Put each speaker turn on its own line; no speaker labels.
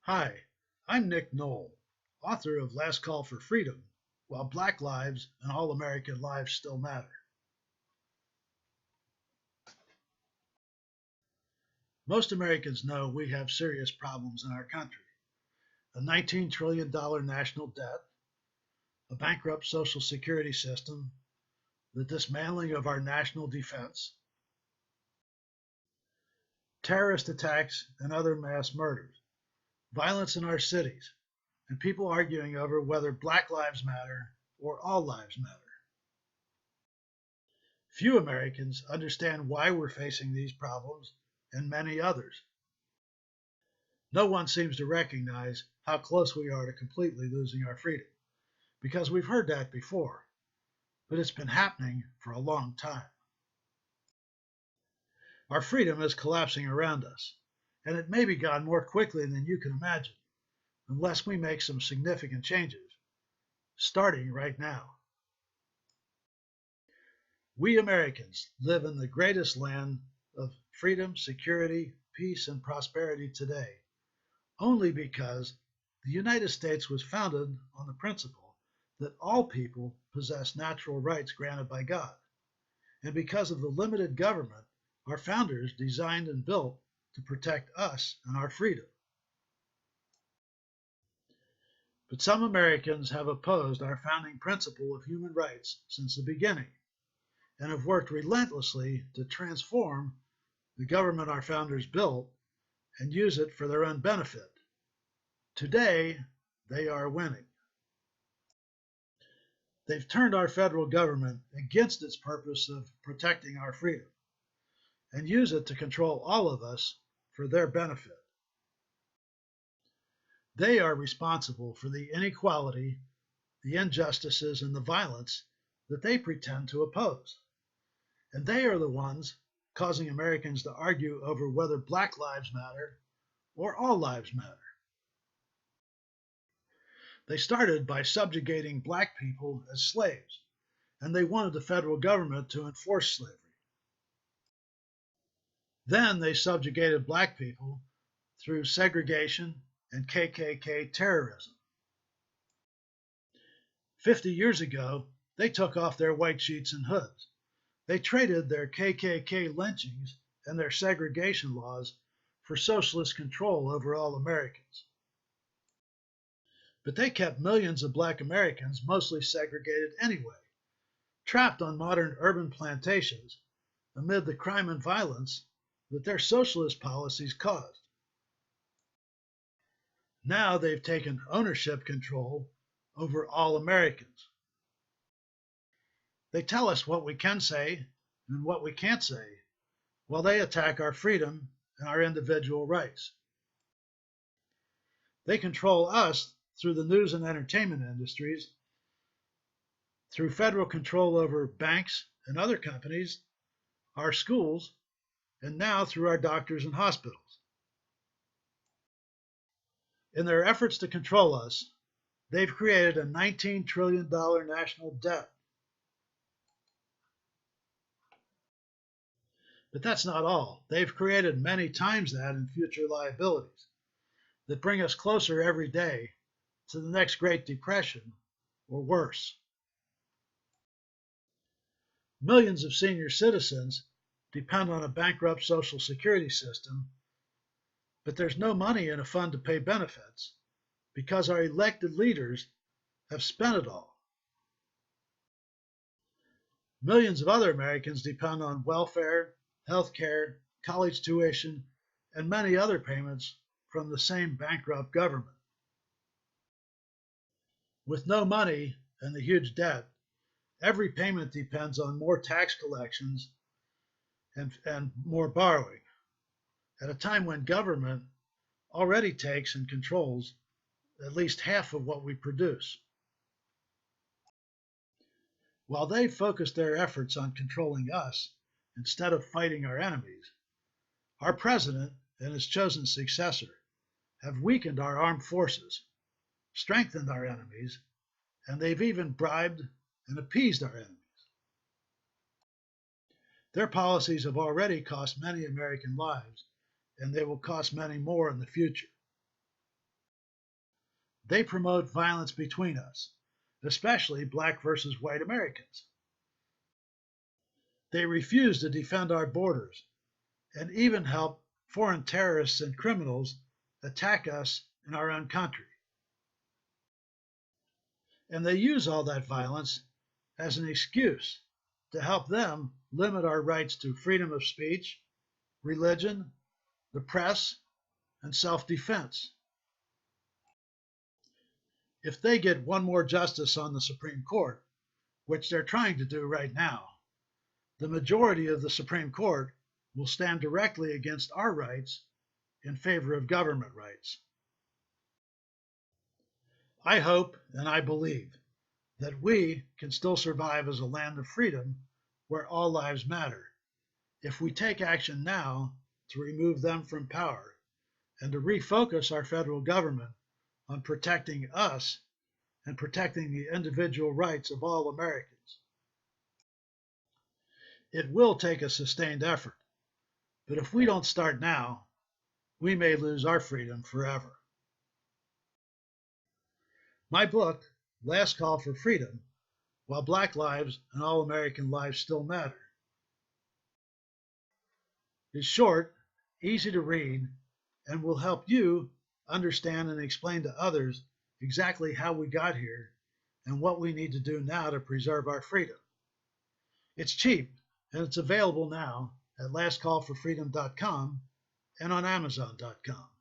Hi, I'm Nick Knoll, author of Last Call for Freedom, While Black Lives and All American Lives Still Matter. Most Americans know we have serious problems in our country. A $19 trillion national debt, a bankrupt Social Security system, the dismantling of our national defense, terrorist attacks and other mass murders, violence in our cities, and people arguing over whether Black Lives Matter or All Lives Matter. Few Americans understand why we're facing these problems and many others. No one seems to recognize how close we are to completely losing our freedom, because we've heard that before, but it's been happening for a long time. Our freedom is collapsing around us, and it may be gone more quickly than you can imagine, unless we make some significant changes, starting right now. We Americans live in the greatest land of freedom, security, peace, and prosperity today, only because the United States was founded on the principle that all people possess natural rights granted by God, and because of the limited government our founders designed and built to protect us and our freedom. But some Americans have opposed our founding principle of human rights since the beginning, and have worked relentlessly to transform the government our founders built and use it for their own benefit. Today, they are winning. They've turned our federal government against its purpose of protecting our freedom and use it to control all of us for their benefit. They are responsible for the inequality, the injustices, and the violence that they pretend to oppose. And they are the ones causing Americans to argue over whether Black lives matter or all lives matter. They started by subjugating black people as slaves, and they wanted the federal government to enforce slavery. Then they subjugated black people through segregation and KKK terrorism. 50 years ago, they took off their white sheets and hoods. They traded their KKK lynchings and their segregation laws for socialist control over all Americans. But they kept millions of black Americans mostly segregated anyway, trapped on modern urban plantations amid the crime and violence that their socialist policies caused. Now they've taken ownership control over all Americans. They tell us what we can say and what we can't say, while they attack our freedom and our individual rights. They control us through the news and entertainment industries, through federal control over banks and other companies, our schools, and now through our doctors and hospitals. In their efforts to control us, they've created a $19 trillion national debt. But that's not all. They've created many times that in future liabilities that bring us closer every day to the next Great Depression or worse. Millions of senior citizens depend on a bankrupt Social Security system, but there's no money in a fund to pay benefits because our elected leaders have spent it all. Millions of other Americans depend on welfare, health care, college tuition, and many other payments from the same bankrupt government. With no money and the huge debt, every payment depends on more tax collections and more borrowing, at a time when government already takes and controls at least half of what we produce. While they focus their efforts on controlling us instead of fighting our enemies, our president and his chosen successor have weakened our armed forces, strengthened our enemies, and they've even bribed and appeased our enemies. Their policies have already cost many American lives, and they will cost many more in the future. they promote violence between us, especially black versus white Americans. They refuse to defend our borders and even help foreign terrorists and criminals attack us in our own country. And they use all that violence as an excuse to help them limit our rights to freedom of speech, religion, the press, and self-defense. If they get one more justice on the Supreme Court, which they're trying to do right now, the majority of the Supreme Court will stand directly against our rights in favor of government rights. I hope and I believe that we can still survive as a land of freedom where all lives matter if we take action now to remove them from power and to refocus our federal government on protecting us and protecting the individual rights of all Americans. It will take a sustained effort, but if we don't start now, we may lose our freedom forever. My book, Last Call for Freedom, While Black Lives and All American Lives Still Matter, is short, easy to read, and will help you understand and explain to others exactly how we got here and what we need to do now to preserve our freedom. It's cheap, and it's available now at lastcallforfreedom.com and on Amazon.com.